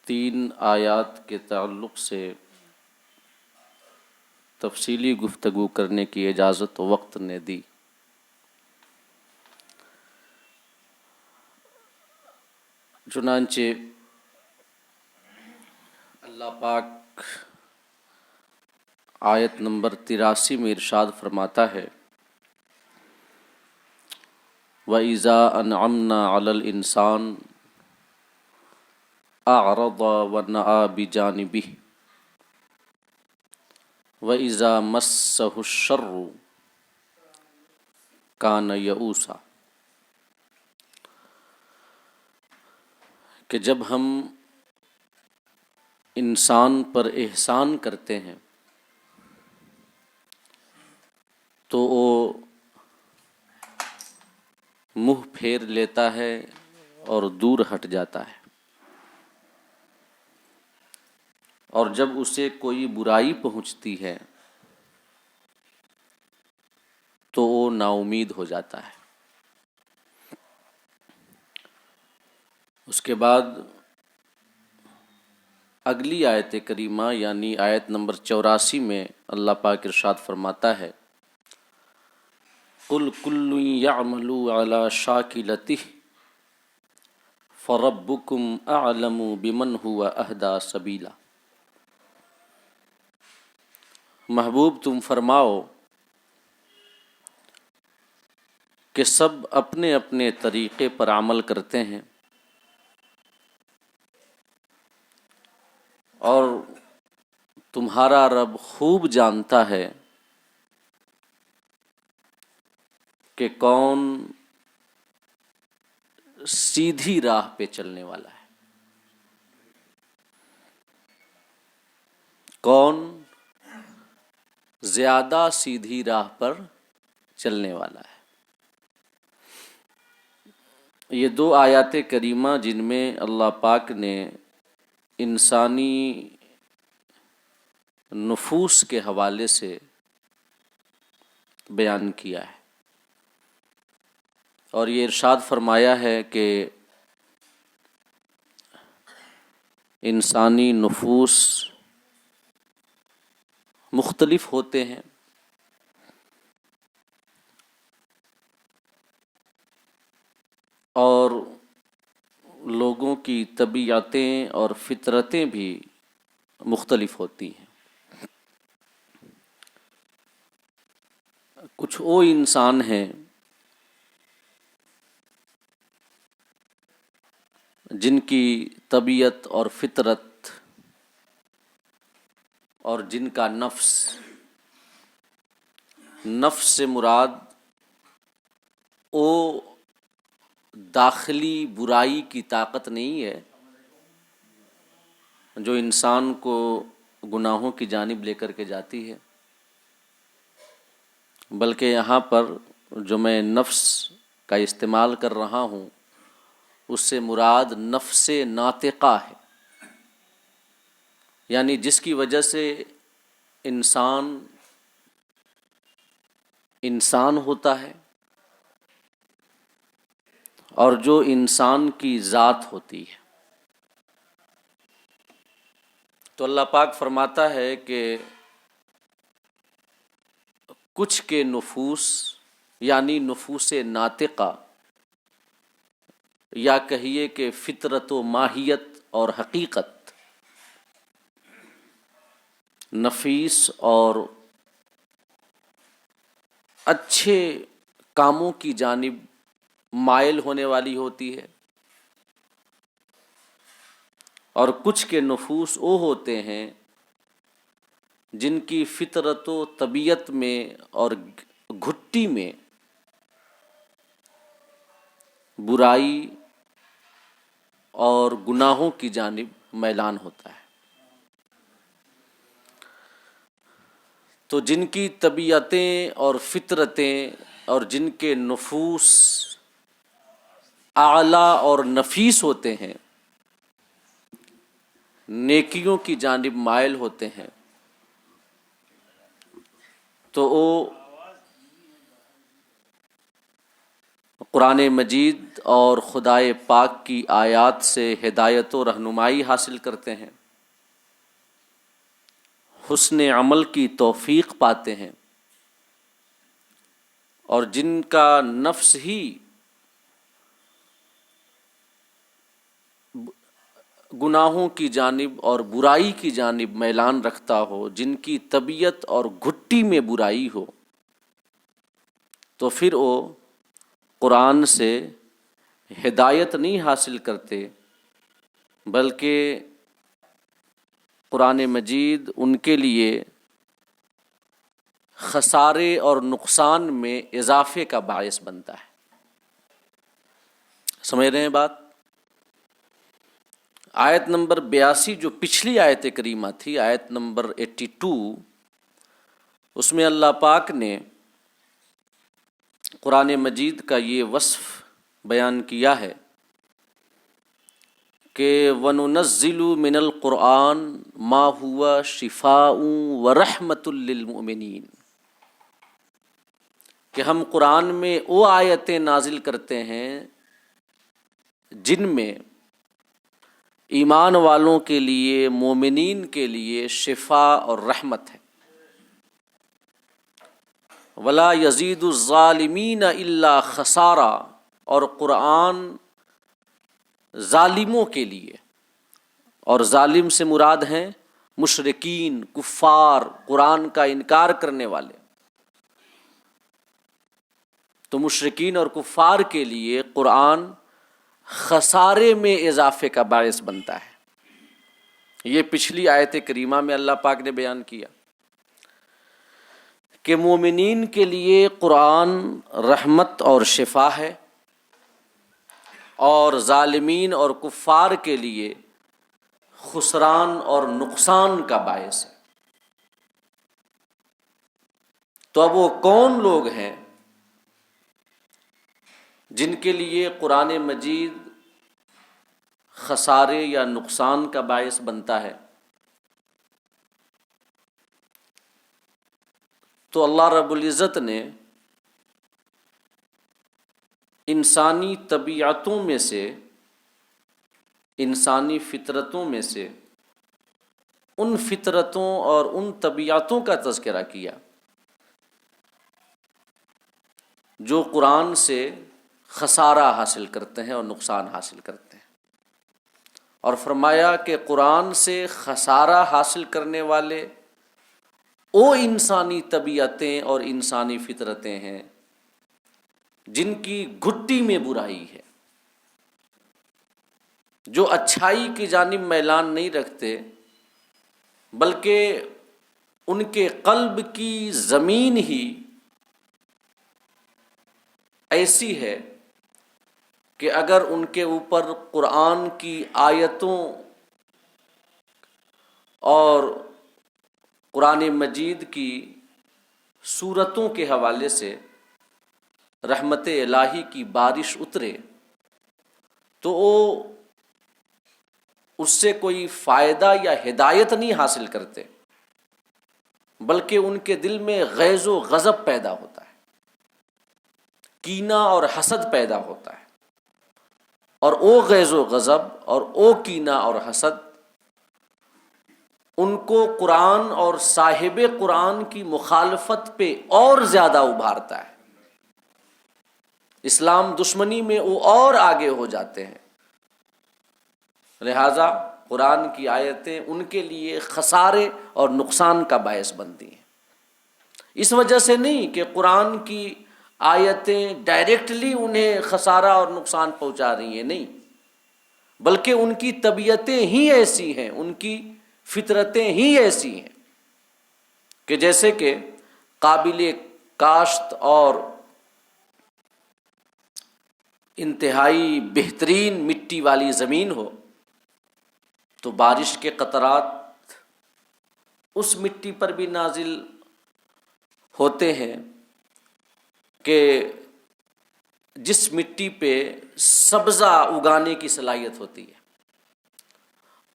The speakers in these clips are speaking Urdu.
تین آیات کے تعلق سے تفصیلی گفتگو کرنے کی اجازت وقت نے دی۔ چنانچہ اللہ پاک آیت نمبر 83 میں ارشاد فرماتا ہے وَإِذَا أَنْعَمْنَا عَلَى الْإِنسَانِ أَعْرَضَ وَنَأَىٰ بِجَانِبِهِ وَإِذَا مَسَّهُ الشَّرُّ كَانَ يَئُوسًا، کہ جب ہم انسان پر احسان کرتے ہیں تو وہ منہ پھیر لیتا ہے اور دور ہٹ جاتا ہے، اور جب اسے کوئی برائی پہنچتی ہے تو وہ نا امید ہو جاتا ہے۔ اس کے بعد اگلی آیت کریمہ یعنی آیت نمبر 84 میں اللہ پاک ارشاد فرماتا ہے قُلْ كُلٌّ يَعْمَلُ عَلَى شَاكِلَتِهِ فَرَبُّكُمْ أَعْلَمُ بِمَنْ هُوَ أَهْدَىٰ سَبِيلًا۔ محبوب تم فرماؤ کہ سب اپنے اپنے طریقے پر عمل کرتے ہیں اور تمہارا رب خوب جانتا ہے کہ کون سیدھی راہ پہ چلنے والا ہے، کون زیادہ سیدھی راہ پر چلنے والا ہے۔ یہ دو آیات کریمہ جن میں اللہ پاک نے انسانی نفوس کے حوالے سے بیان کیا ہے، اور یہ ارشاد فرمایا ہے کہ انسانی نفوس مختلف ہوتے ہیں اور لوگوں کی طبیعتیں اور فطرتیں بھی مختلف ہوتی ہیں۔ کچھ وہ انسان ہیں جن کی طبیعت اور فطرت اور جن کا نفس سے مراد وہ داخلی برائی کی طاقت نہیں ہے جو انسان کو گناہوں کی جانب لے کر کے جاتی ہے، بلکہ یہاں پر جو میں نفس کا استعمال کر رہا ہوں اس سے مراد نفس ناطقہ ہے، یعنی جس کی وجہ سے انسان ہوتا ہے اور جو انسان کی ذات ہوتی ہے۔ تو اللہ پاک فرماتا ہے کہ کچھ کے نفوس یعنی نفوس ناطقہ یا کہیے کہ فطرت و ماہیت اور حقیقت نفیس اور اچھے کاموں کی جانب مائل ہونے والی ہوتی ہے، اور کچھ کے نفوس وہ ہوتے ہیں جن کی فطرت و طبیعت میں اور گھٹی میں برائی اور گناہوں کی جانب میلان ہوتا ہے۔ تو جن کی طبیعتیں اور فطرتیں اور جن کے نفوس اعلیٰ اور نفیس ہوتے ہیں، نیکیوں کی جانب مائل ہوتے ہیں، تو وہ قرآن مجید اور خدائے پاک کی آیات سے ہدایت و رہنمائی حاصل کرتے ہیں، حسن عمل کی توفیق پاتے ہیں، اور جن کا نفس ہی گناہوں کی جانب اور برائی کی جانب میلان رکھتا ہو، جن کی طبیعت اور گھٹی میں برائی ہو، تو پھر وہ قرآن سے ہدایت نہیں حاصل کرتے، بلکہ قرآن مجید ان کے لیے خسارے اور نقصان میں اضافے کا باعث بنتا ہے۔ سمجھ رہے ہیں بات؟ آیت نمبر 82 جو پچھلی آیت کریمہ تھی، آیت نمبر 82، اس میں اللہ پاک نے قرآن مجید کا یہ وصف بیان کیا ہے کہ وَنُنَزِّلُ مِنَ الْقُرْآنِ مَا هُوَ شِفَاءٌ وَرَحْمَةٌ لِّلْمُؤْمِنِينَ، کہ ہم قرآن میں وہ آیتیں نازل کرتے ہیں جن میں ایمان والوں کے لیے، مومنین کے لیے شفا اور رحمت ہے۔ وَلَا يَزِيدُ الظَّالِمِينَ إِلَّا خَسَارًا، اور قرآن ظالموں کے لیے، اور ظالم سے مراد ہیں مشرکین، کفار، قرآن کا انکار کرنے والے، تو مشرکین اور کفار کے لیے قرآن خسارے میں اضافے کا باعث بنتا ہے۔ یہ پچھلی آیت کریمہ میں اللہ پاک نے بیان کیا کہ مومنین کے لیے قرآن رحمت اور شفا ہے، اور ظالمین اور کفار کے لیے خسران اور نقصان کا باعث ہے۔ تو اب وہ کون لوگ ہیں جن کے لیے قرآن مجید خسارے یا نقصان کا باعث بنتا ہے؟ تو اللہ رب العزت نے انسانی طبیعتوں میں سے، انسانی فطرتوں میں سے ان فطرتوں اور ان طبیعتوں کا تذکرہ کیا جو قرآن سے خسارہ حاصل کرتے ہیں اور نقصان حاصل کرتے ہیں، اور فرمایا کہ قرآن سے خسارہ حاصل کرنے والے وہ انسانی طبیعتیں اور انسانی فطرتیں ہیں جن کی گھٹی میں برائی ہے، جو اچھائی کی جانب میلان نہیں رکھتے، بلکہ ان کے قلب کی زمین ہی ایسی ہے کہ اگر ان کے اوپر قرآن کی آیتوں اور قرآن مجید کی سورتوں کے حوالے سے رحمت الہی کی بارش اترے تو وہ اس سے کوئی فائدہ یا ہدایت نہیں حاصل کرتے، بلکہ ان کے دل میں غیظ و غضب پیدا ہوتا ہے، کینہ اور حسد پیدا ہوتا ہے، اور او غیظ و غضب اور او کینہ اور حسد ان کو قرآن اور صاحب قرآن کی مخالفت پہ اور زیادہ ابھارتا ہے، اسلام دشمنی میں وہ اور آگے ہو جاتے ہیں۔ لہٰذا قرآن کی آیتیں ان کے لیے خسارے اور نقصان کا باعث بنتی ہیں، اس وجہ سے نہیں کہ قرآن کی آیتیں ڈائریکٹلی انہیں خسارہ اور نقصان پہنچا رہی ہیں، نہیں، بلکہ ان کی طبیعتیں ہی ایسی ہیں، ان کی فطرتیں ہی ایسی ہیں کہ جیسے کہ قابل کاشت اور انتہائی بہترین مٹی والی زمین ہو تو بارش کے قطرات اس مٹی پر بھی نازل ہوتے ہیں کہ جس مٹی پہ سبزہ اگانے کی صلاحیت ہوتی ہے،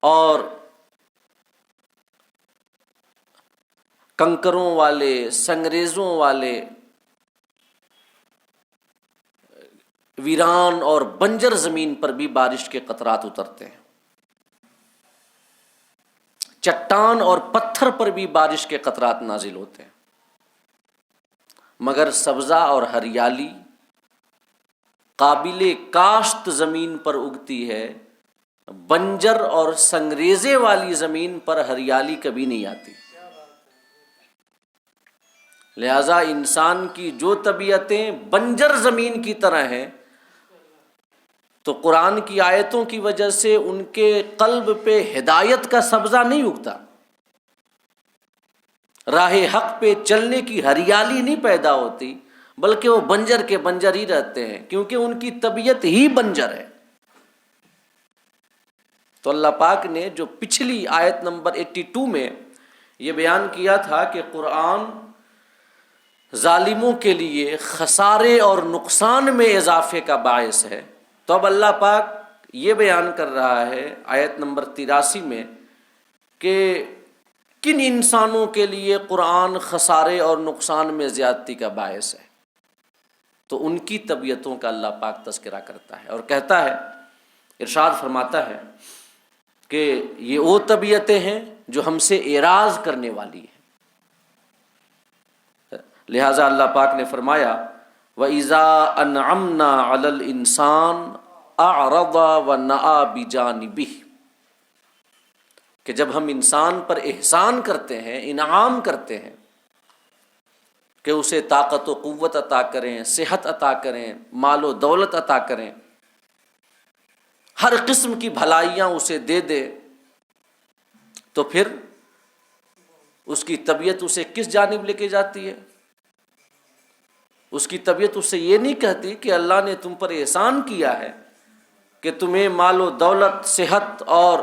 اور کنکروں والے، سنگریزوں والے ویران اور بنجر زمین پر بھی بارش کے قطرات اترتے ہیں، چٹان اور پتھر پر بھی بارش کے قطرات نازل ہوتے ہیں، مگر سبزہ اور ہریالی قابل کاشت زمین پر اگتی ہے، بنجر اور سنگریزے والی زمین پر ہریالی کبھی نہیں آتی۔ لہذا انسان کی جو طبیعتیں بنجر زمین کی طرح ہیں، تو قرآن کی آیتوں کی وجہ سے ان کے قلب پہ ہدایت کا سبزہ نہیں اگتا، راہ حق پہ چلنے کی ہریالی نہیں پیدا ہوتی، بلکہ وہ بنجر کے بنجر ہی رہتے ہیں، کیونکہ ان کی طبیعت ہی بنجر ہے۔ تو اللہ پاک نے جو پچھلی آیت نمبر 82 میں یہ بیان کیا تھا کہ قرآن ظالموں کے لیے خسارے اور نقصان میں اضافے کا باعث ہے، تو اب اللہ پاک یہ بیان کر رہا ہے آیت نمبر 83 میں کہ کن انسانوں کے لیے قرآن خسارے اور نقصان میں زیادتی کا باعث ہے۔ تو ان کی طبیعتوں کا اللہ پاک تذکرہ کرتا ہے اور کہتا ہے، ارشاد فرماتا ہے کہ یہ وہ طبیعتیں ہیں جو ہم سے اعراض کرنے والی ہیں۔ لہٰذا اللہ پاک نے فرمایا وَإِذَا أَنْعَمْنَا عَلَى الْإِنسَانِ أَعْرَضَ وَنَأَى بِجَانِبِهِ، کہ جب ہم انسان پر احسان کرتے ہیں، انعام کرتے ہیں کہ اسے طاقت و قوت عطا کریں، صحت عطا کریں، مال و دولت عطا کریں، ہر قسم کی بھلائیاں اسے دے دے، تو پھر اس کی طبیعت اسے کس جانب لے کے جاتی ہے؟ اس کی طبیعت اسے یہ نہیں کہتی کہ اللہ نے تم پر احسان کیا ہے کہ تمہیں مال و دولت، صحت اور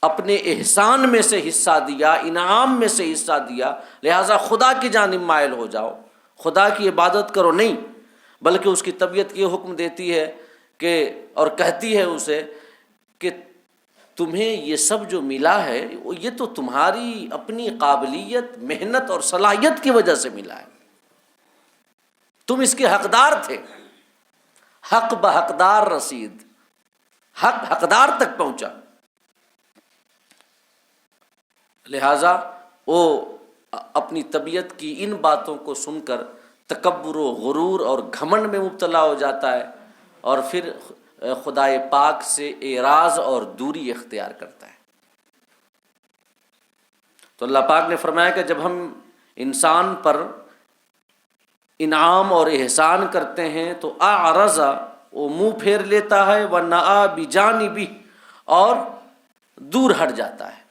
اپنے احسان میں سے حصہ دیا، انعام میں سے حصہ دیا، لہٰذا خدا کی جانب مائل ہو جاؤ، خدا کی عبادت کرو، نہیں، بلکہ اس کی طبیعت یہ حکم دیتی ہے کہ اور کہتی ہے اسے کہ تمہیں یہ سب جو ملا ہے یہ تو تمہاری اپنی قابلیت، محنت اور صلاحیت کی وجہ سے ملا ہے، تم اس کے حقدار تھے، حق بحقدار رسید، حق حقدار تک پہنچا۔ لہٰذا وہ اپنی طبیعت کی ان باتوں کو سن کر تکبر و غرور اور گھمنڈ میں مبتلا ہو جاتا ہے، اور پھر خدائے پاک سے اعراض اور دوری اختیار کرتا ہے۔ تو اللہ پاک نے فرمایا کہ جب ہم انسان پر انعام اور احسان کرتے ہیں تو اعرض، وہ منہ پھیر لیتا ہے، ونأى بجانبہ، اور دور ہٹ جاتا ہے۔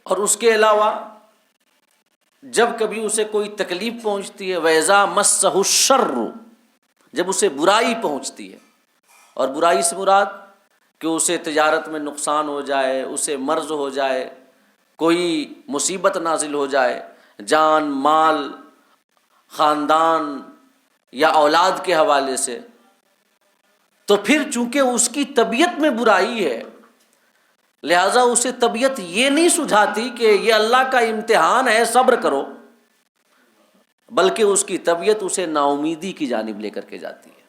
اور اس کے علاوہ جب کبھی اسے کوئی تکلیف پہنچتی ہے، وَإِذَا مَسَّهُ الشَّرُّ، جب اسے برائی پہنچتی ہے، اور برائی سے مراد کہ اسے تجارت میں نقصان ہو جائے، اسے مرض ہو جائے، کوئی مصیبت نازل ہو جائے، جان، مال، خاندان یا اولاد کے حوالے سے، تو پھر چونکہ اس کی طبیعت میں برائی ہے، لہٰذا اسے طبیعت یہ نہیں سجھاتی کہ یہ اللہ کا امتحان ہے، صبر کرو، بلکہ اس کی طبیعت اسے ناامیدی کی جانب لے کر کے جاتی ہے۔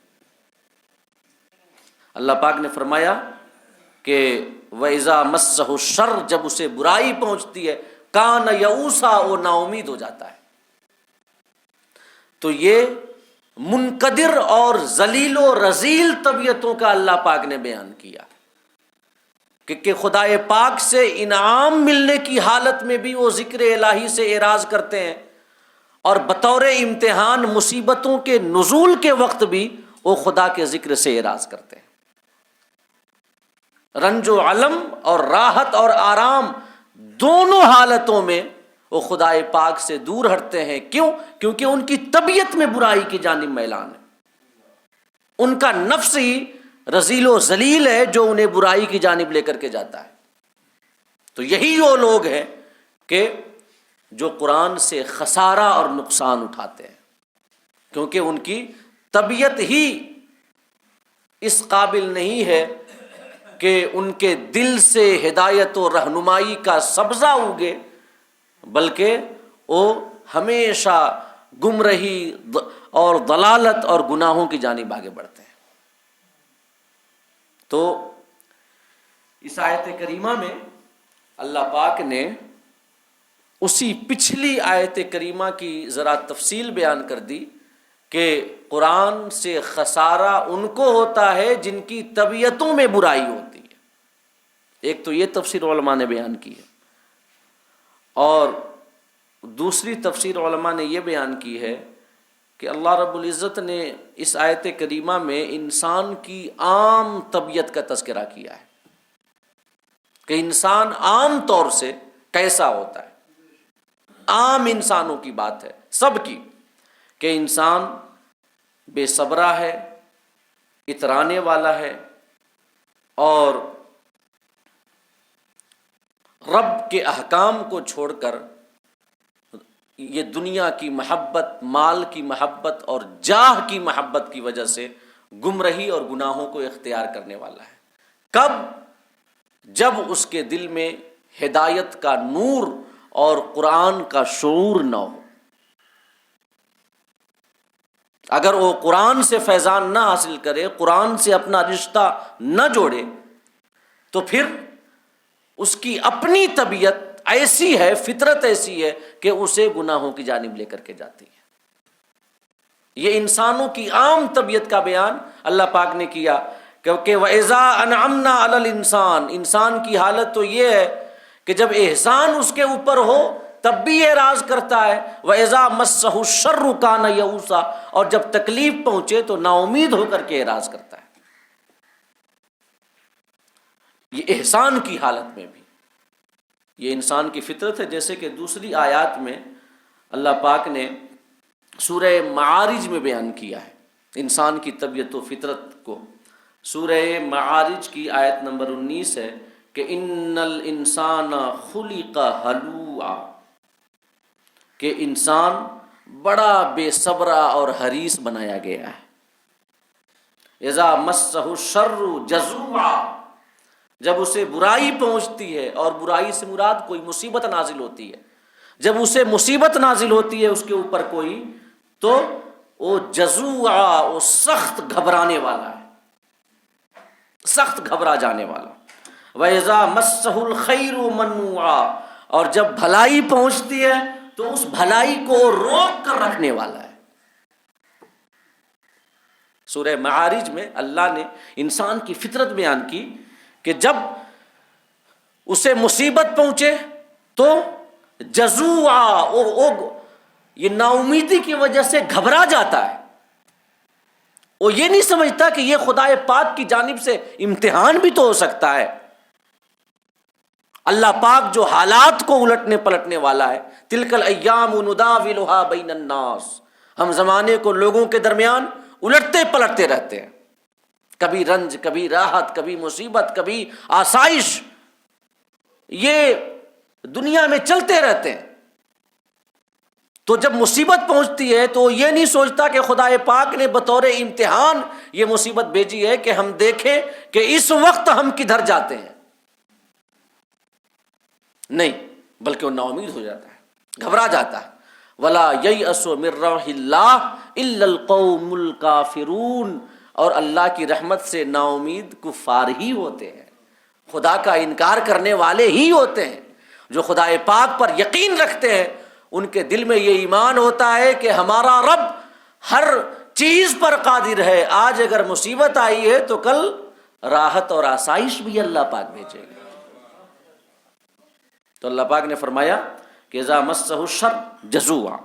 اللہ پاک نے فرمایا کہ وَإِذَا مَسَّهُ الشَّرُّ، جب اسے برائی پہنچتی ہے، کَانَ یئوسا، وہ نا امید ہو جاتا ہے۔ تو یہ منقدر اور ذلیل و رذیل طبیعتوں کا اللہ پاک نے بیان کیا کہ خدائے پاک سے انعام ملنے کی حالت میں بھی وہ ذکر الہی سے اعراض کرتے ہیں، اور بطور امتحان مصیبتوں کے نزول کے وقت بھی وہ خدا کے ذکر سے اعراض کرتے ہیں۔ رنج و علم اور راحت اور آرام دونوں حالتوں میں وہ خدائے پاک سے دور ہٹتے ہیں۔ کیوں؟ کیونکہ ان کی طبیعت میں برائی کی جانب میلان ہے، ان کا نفس ہی رذیل و ذلیل ہے جو انہیں برائی کی جانب لے کر کے جاتا ہے۔ تو یہی وہ لوگ ہیں کہ جو قرآن سے خسارہ اور نقصان اٹھاتے ہیں، کیونکہ ان کی طبیعت ہی اس قابل نہیں ہے کہ ان کے دل سے ہدایت و رہنمائی کا سبزہ اگے، بلکہ وہ ہمیشہ گمراہی اور ضلالت اور گناہوں کی جانب آگے بڑھتے ہیں۔ تو اس آیت کریمہ میں اللہ پاک نے اسی پچھلی آیت کریمہ کی ذرا تفصیل بیان کر دی کہ قرآن سے خسارہ ان کو ہوتا ہے جن کی طبیعتوں میں برائی ہوتی ہے۔ ایک تو یہ تفسیر علماء نے بیان کی ہے، اور دوسری تفسیر علماء نے یہ بیان کی ہے کہ اللہ رب العزت نے اس آیت کریمہ میں انسان کی عام طبیعت کا تذکرہ کیا ہے کہ انسان عام طور سے کیسا ہوتا ہے۔ عام انسانوں کی بات ہے، سب کی، کہ انسان بے صبرہ ہے، اترانے والا ہے، اور رب کے احکام کو چھوڑ کر یہ دنیا کی محبت، مال کی محبت اور جاہ کی محبت کی وجہ سے گمراہی اور گناہوں کو اختیار کرنے والا ہے۔ کب؟ جب اس کے دل میں ہدایت کا نور اور قرآن کا شعور نہ ہو۔ اگر وہ قرآن سے فیضان نہ حاصل کرے، قرآن سے اپنا رشتہ نہ جوڑے، تو پھر اس کی اپنی طبیعت ایسی ہے، فطرت ایسی ہے کہ اسے گناہوں کی جانب لے کر کے جاتی ہے۔ یہ انسانوں کی عام طبیعت کا بیان اللہ پاک نے کیا کہ وَإِذَا أَنْعَمْنَا عَلَى الْإِنسَانِ، انسان کی حالت تو یہ ہے کہ جب احسان اس کے اوپر ہو تب بھی اعراض کرتا ہے، وَإِذَا مَسَّهُ الشَّرُّ كَانَ يَئُوسًا، اور جب تکلیف پہنچے تو نا امید ہو کر کے اعراض کرتا ہے۔ یہ احسان کی حالت میں بھی یہ انسان کی فطرت ہے، جیسے کہ دوسری آیات میں اللہ پاک نے سورہ معارج میں بیان کیا ہے انسان کی طبیعت و فطرت کو۔ سورہ معارج کی آیت نمبر 19 ہے کہ ان الانسان خلق ہلوعا، کہ انسان بڑا بے صبرا اور حریص بنایا گیا ہے۔ اذا مسہ الشر جزوعا، جب اسے برائی پہنچتی ہے، اور برائی سے مراد کوئی مصیبت نازل ہوتی ہے، جب اسے مصیبت نازل ہوتی ہے اس کے اوپر کوئی، تو وہ جزوعا، وہ سخت گھبرانے والا ہے، سخت گھبرا جانے والا۔ وَإِذَا مَسَّهُ الْخَيْرُ مَنُوعًا، اور جب بھلائی پہنچتی ہے تو اس بھلائی کو روک کر رکھنے والا ہے۔ سورہ معارج میں اللہ نے انسان کی فطرت بیان کی کہ جب اسے مصیبت پہنچے تو جزوعا، یہ نا امیدی کی وجہ سے گھبرا جاتا ہے۔ وہ یہ نہیں سمجھتا کہ یہ خدا پاک کی جانب سے امتحان بھی تو ہو سکتا ہے۔ اللہ پاک جو حالات کو الٹنے پلٹنے والا ہے، تلک الایام نداولها بین الناس، ہم زمانے کو لوگوں کے درمیان الٹتے پلٹتے رہتے ہیں، کبھی رنج، کبھی راحت، کبھی مصیبت، کبھی آسائش، یہ دنیا میں چلتے رہتے ہیں۔ تو جب مصیبت پہنچتی ہے تو یہ نہیں سوچتا کہ خدا پاک نے بطور امتحان یہ مصیبت بھیجی ہے کہ ہم دیکھیں کہ اس وقت ہم کدھر جاتے ہیں، نہیں، بلکہ وہ نا امید ہو جاتا ہے، گھبرا جاتا ہے۔ وَلَا يَيْأَسُ مِن رَّوْحِ اللَّهِ إِلَّا الْقَوْمُ الْكَافِرُونَ، اور اللہ کی رحمت سے نا امید کفار ہی ہوتے ہیں، خدا کا انکار کرنے والے ہی ہوتے ہیں۔ جو خدا پاک پر یقین رکھتے ہیں ان کے دل میں یہ ایمان ہوتا ہے کہ ہمارا رب ہر چیز پر قادر ہے، آج اگر مصیبت آئی ہے تو کل راحت اور آسائش بھی اللہ پاک بھیجے گا۔ تو اللہ پاک نے فرمایا کہ اذا مسہ الشر جزوعا،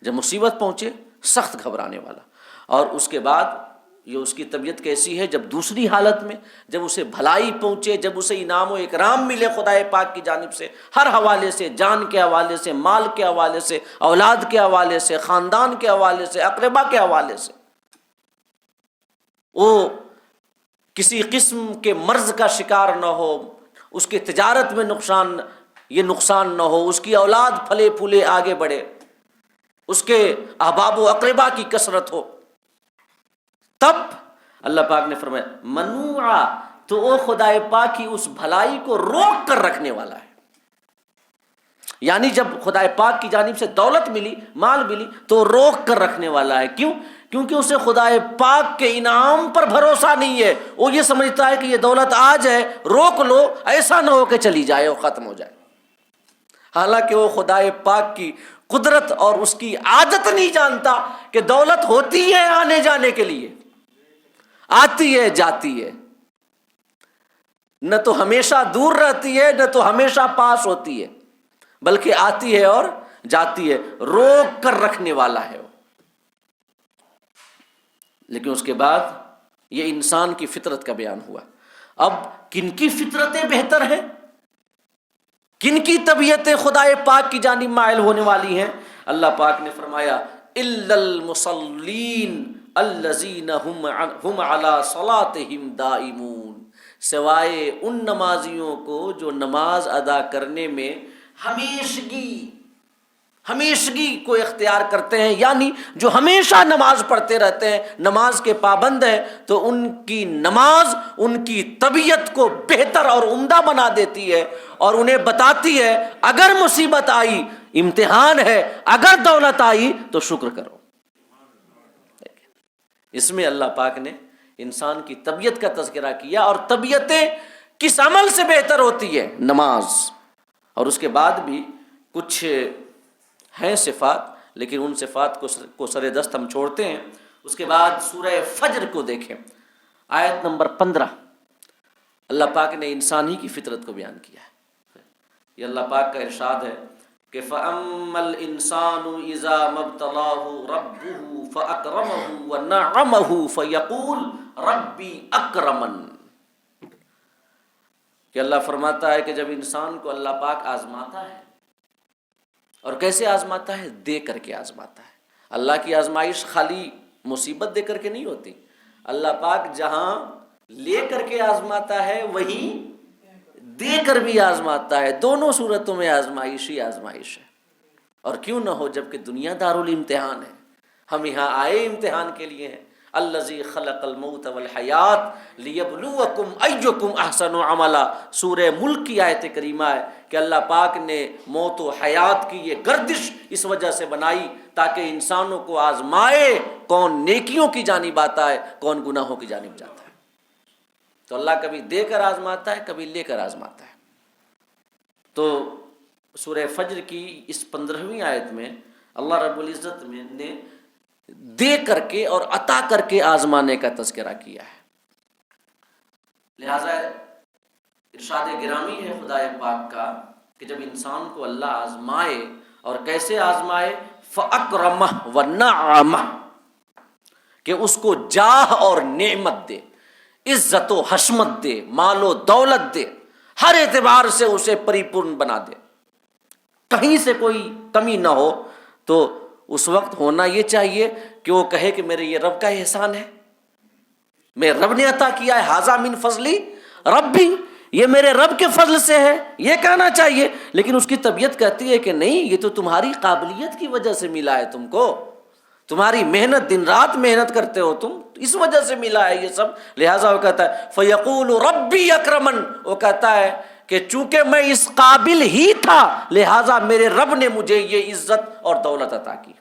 جب مصیبت پہنچے سخت گھبرانے والا، اور اس کے بعد یہ اس کی طبیعت کیسی ہے، جب دوسری حالت میں جب اسے بھلائی پہنچے، جب اسے انعام و اکرام ملے خدا پاک کی جانب سے، ہر حوالے سے، جان کے حوالے سے، مال کے حوالے سے، اولاد کے حوالے سے، خاندان کے حوالے سے، اقربا کے حوالے سے، وہ کسی قسم کے مرض کا شکار نہ ہو، اس کی تجارت میں نقصان نہ ہو، اس کی اولاد پھلے پھولے آگے بڑھے، اس کے احباب و اقربا کی کثرت ہو، تب اللہ پاک نے فرمایا منوعا، تو وہ خدا پاک کی اس بھلائی کو روک کر رکھنے والا ہے۔ یعنی جب خدا پاک کی جانب سے دولت ملی، مال ملی، تو روک کر رکھنے والا ہے. کیوں؟ کیونکہ اسے خدا پاک کے انعام پر بھروسہ نہیں ہے. وہ یہ سمجھتا ہے کہ یہ دولت آ جائے، روک لو، ایسا نہ ہو کہ چلی جائے اور ختم ہو جائے. حالانکہ وہ خدا پاک کی قدرت اور اس کی عادت نہیں جانتا کہ دولت ہوتی ہے آنے جانے کے لیے، آتی ہے جاتی ہے، نہ تو ہمیشہ دور رہتی ہے نہ تو ہمیشہ پاس ہوتی ہے، بلکہ آتی ہے اور جاتی ہے. روک کر رکھنے والا ہے وہ. لیکن اس کے بعد یہ انسان کی فطرت کا بیان ہوا. اب کن کی فطرتیں بہتر ہیں، کن کی طبیعتیں خدا پاک کی جانب مائل ہونے والی ہیں؟ اللہ پاک نے فرمایا الا المصلین الذین هم علی صلاتهم دائمون، سوائے ان نمازیوں کو جو نماز ادا کرنے میں ہمیشگی کو اختیار کرتے ہیں، یعنی جو ہمیشہ نماز پڑھتے رہتے ہیں، نماز کے پابند ہیں، تو ان کی نماز ان کی طبیعت کو بہتر اور عمدہ بنا دیتی ہے اور انہیں بتاتی ہے اگر مصیبت آئی امتحان ہے، اگر دولت آئی تو شکر کرو. اس میں اللہ پاک نے انسان کی طبیعت کا تذکرہ کیا، اور طبیعتیں کس عمل سے بہتر ہوتی ہے؟ نماز. اور اس کے بعد بھی کچھ ہیں صفات، لیکن ان صفات کو سر دست ہم چھوڑتے ہیں. اس کے بعد سورہ فجر کو دیکھیں، آیت نمبر 15. اللہ پاک نے انسانی کی فطرت کو بیان کیا ہے. یہ اللہ پاک کا ارشاد ہے کہ فَأَمَّا الْإِنسَانُ إِذَا مَا ابْتَلَاهُ رَبُّهُ فَأَكْرَمَهُ وَنَعَّمَهُ فَيَقُولُ رَبِّي أَكْرَمَنِ. کہ اللہ فرماتا ہے کہ جب انسان کو اللہ پاک آزماتا ہے، اور کیسے آزماتا ہے؟ دے کر کے آزماتا ہے. اللہ کی آزمائش خالی مصیبت دے کر کے نہیں ہوتی. اللہ پاک جہاں لے کر کے آزماتا ہے وہیں دے کر بھی آزماتا ہے. دونوں صورتوں میں آزمائش ہی آزمائش ہے. اور کیوں نہ ہو، جب کہ دنیا دارالامتحان ہے، ہم یہاں آئے امتحان کے لیے ہیں. الذی خلق الموت والحیات لیبلوکم ایکم احسن عملا. سورہ ملک کی آیت کریمہ ہے کہ اللہ پاک نے موت و حیات کی یہ گردش اس وجہ سے بنائی تاکہ انسانوں کو آزمائے کون نیکیوں کی جانب آتا ہے، کون گناہوں کی جانب جاتا ہے. تو اللہ کبھی دے کر آزماتا ہے، کبھی لے کر آزماتا ہے. تو سورہ فجر کی اس 15ویں آیت میں اللہ رب العزت نے دے کر کے اور عطا کر کے آزمانے کا تذکرہ کیا ہے. لہذا ارشاد گرامی ہے خدا پاک کا کہ جب انسان کو اللہ آزمائے، اور کیسے آزمائے؟ فَأَكْرَمَهُ وَنَعَّمَهُ، کہ اس کو جاہ اور نعمت دے، عزت و حشمت دے، مال و دولت دے، ہر اعتبار سے اسے پری پورن بنا دے، کہیں سے کوئی کمی نہ ہو. تو اس وقت ہونا یہ چاہیے کہ وہ کہے کہ میرے یہ رب کا احسان ہے، میرے رب نے عطا کیا ہے، ھذا من فضلی ربی، یہ میرے رب کے فضل سے ہے، یہ کہنا چاہیے. لیکن اس کی طبیعت کہتی ہے کہ نہیں، یہ تو تمہاری قابلیت کی وجہ سے ملا ہے، تم کو تمہاری محنت، دن رات محنت کرتے ہو تم، اس وجہ سے ملا ہے یہ سب. لہٰذا وہ کہتا ہے فَيَقُولُ رَبِّي أَكْرَمَنِ، وہ کہتا ہے کہ چونکہ میں اس قابل ہی تھا لہٰذا میرے رب نے مجھے یہ عزت اور دولت عطا کی.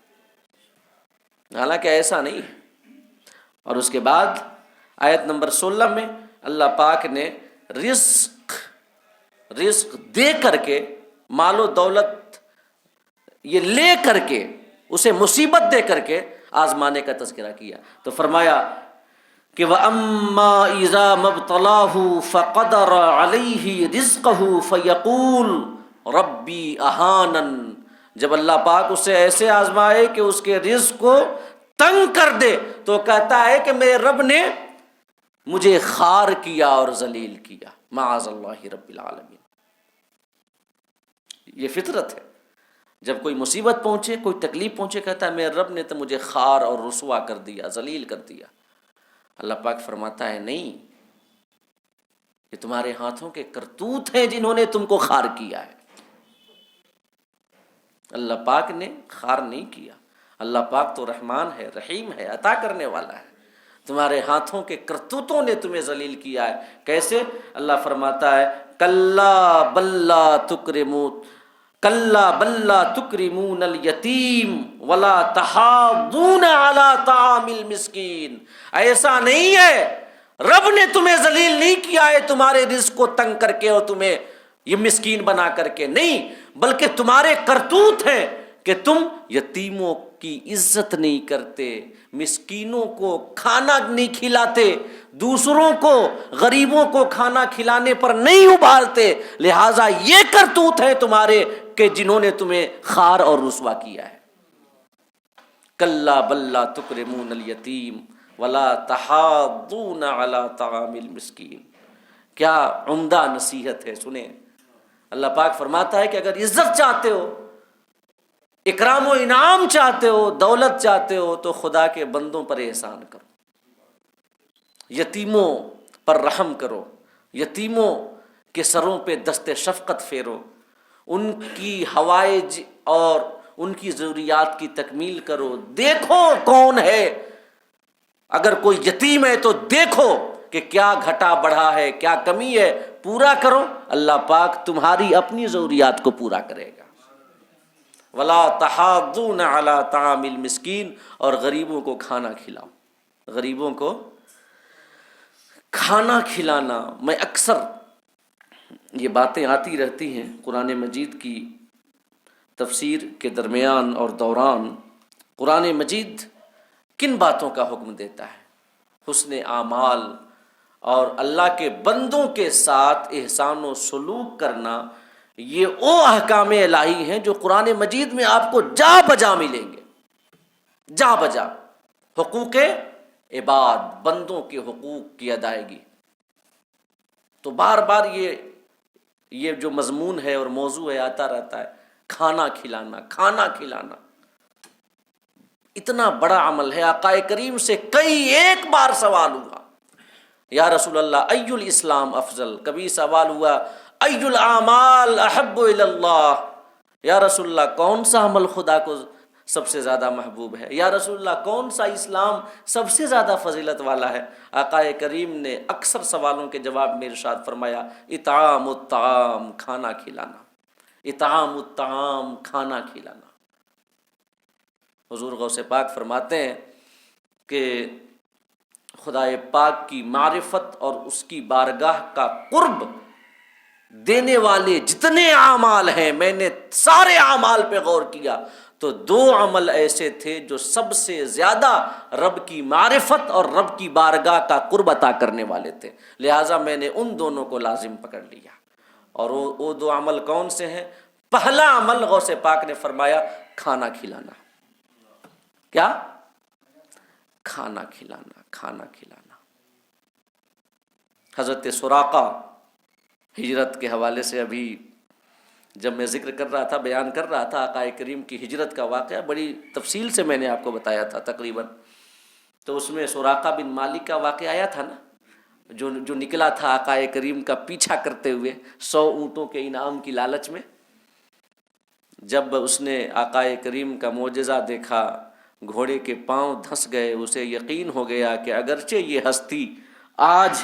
حالانکہ ایسا نہیں ہے. اور اس کے بعد آیت نمبر 16 میں اللہ پاک نے رزق دے کر کے، مال و دولت یہ لے کر کے، اسے مصیبت دے کر کے آزمانے کا تذکرہ کیا. تو فرمایا کہ وَأَمَّا إِذَا مَا ابْتَلَاهُ فَقَدَرَ عَلَيْهِ رِزْقَهُ فَيَقُولُ رَبِّي أَهَانَنِ، جب اللہ پاک اسے ایسے آزمائے کہ اس کے رزق کو تنگ کر دے تو کہتا ہے کہ میرے رب نے مجھے خار کیا اور ذلیل کیا. معاذ اللہ رب العالمین. یہ فطرت ہے. جب کوئی مصیبت پہنچے، کوئی تکلیف پہنچے، کہتا ہے میرے رب نے تو مجھے خار اور رسوا کر دیا، ذلیل کر دیا. اللہ پاک فرماتا ہے نہیں، یہ تمہارے ہاتھوں کے کرتوت ہیں جنہوں نے تم کو خار کیا ہے. اللہ پاک نے خار نہیں کیا. اللہ پاک تو رحمان ہے، رحیم ہے، عطا کرنے والا ہے. تمہارے ہاتھوں کے کرتوتوں نے تمہیں ذلیل کیا ہے. کیسے؟ اللہ فرماتا ہے کلا بل لا تکرمون کلا بل لا تکرمون الیتیم ولا تحاضون علی طعام المسکین، ایسا نہیں ہے، رب نے تمہیں ذلیل نہیں کیا ہے تمہارے رزق کو تنگ کر کے اور تمہیں یہ مسکین بنا کر کے، نہیں، بلکہ تمہارے کرتوت ہیں کہ تم یتیموں کی عزت نہیں کرتے، مسکینوں کو کھانا نہیں کھلاتے، دوسروں کو غریبوں کو کھانا کھلانے پر نہیں ابھارتے، لہٰذا یہ کرتوت ہے تمہارے کہ جنہوں نے تمہیں خوار اور رسوا کیا ہے۔ کلا بل لا تکرمون الیتیم ولا تحاضون علی طعام المسکین، کیا عمدہ نصیحت ہے، سنیں۔ اللہ پاک فرماتا ہے کہ اگر عزت چاہتے ہو، اکرام و انعام چاہتے ہو، دولت چاہتے ہو، تو خدا کے بندوں پر احسان کرو، یتیموں پر رحم کرو، یتیموں کے سروں پہ دست شفقت پھیرو، ان کی حوائج اور ان کی ضروریات کی تکمیل کرو، دیکھو کون ہے، اگر کوئی یتیم ہے تو دیکھو کہ کیا گھٹا بڑھا ہے، کیا کمی ہے، پورا کرو، اللہ پاک تمہاری اپنی ضروریات کو پورا کرے گا۔ ولا تحاضون علی طعام المسکین، اور غریبوں کو کھانا کھلاؤ، غریبوں کو کھانا کھلانا۔ میں اکثر یہ باتیں آتی رہتی ہیں قرآن مجید کی تفسیر کے درمیان اور دوران، قرآن مجید کن باتوں کا حکم دیتا ہے؟ حسن اعمال اور اللہ کے بندوں کے ساتھ احسان و سلوک کرنا، یہ وہ احکام الہی ہیں جو قرآن مجید میں آپ کو جا بجا ملیں گے، جا بجا، حقوق عباد، بندوں کے حقوق کی ادائیگی۔ تو بار بار یہ جو مضمون ہے اور موضوع ہے آتا رہتا ہے، کھانا کھلانا، کھانا کھلانا اتنا بڑا عمل ہے۔ آقا کریم سے کئی ایک بار سوال ہوا، یا رسول اللہ ای الاسلام افضل، کبھی سوال ہوا ای الاعمال احب الی اللہ، یا رسول اللہ کون سا عمل خدا کو سب سے زیادہ محبوب ہے، یا رسول اللہ کون سا اسلام سب سے زیادہ فضیلت والا ہے؟ آقا کریم نے اکثر سوالوں کے جواب میں ارشاد فرمایا اطعام الطعام، کھانا کھلانا، اطعام الطعام، کھانا کھلانا۔ حضور غوث پاک فرماتے ہیں کہ خدا پاک کی معرفت اور اس کی بارگاہ کا قرب دینے والے جتنے اعمال ہیں، میں نے سارے اعمال پہ غور کیا تو دو عمل ایسے تھے جو سب سے زیادہ رب کی معرفت اور رب کی بارگاہ کا قرب عطا کرنے والے تھے، لہٰذا میں نے ان دونوں کو لازم پکڑ لیا۔ اور وہ دو عمل کون سے ہیں؟ پہلا عمل غوث پاک نے فرمایا کھانا کھلانا۔ کیا؟ کھانا کھلانا، کھانا کھلانا۔ حضرت سراقہ ہجرت کے حوالے سے ابھی جب میں ذکر کر رہا تھا، بیان کر رہا تھا آقا کریم کی ہجرت کا واقعہ، بڑی تفصیل سے میں نے آپ کو بتایا تھا تقریباً، تو اس میں سراقہ بن مالک کا واقعہ آیا تھا نا، جو نکلا تھا آقا کریم کا پیچھا کرتے ہوئے 100 اونٹوں کے انعام کی لالچ میں۔ جب اس نے آقا کریم کا معجزہ دیکھا، گھوڑے کے پاؤں دھنس گئے، اسے یقین ہو گیا کہ اگرچہ یہ ہستی آج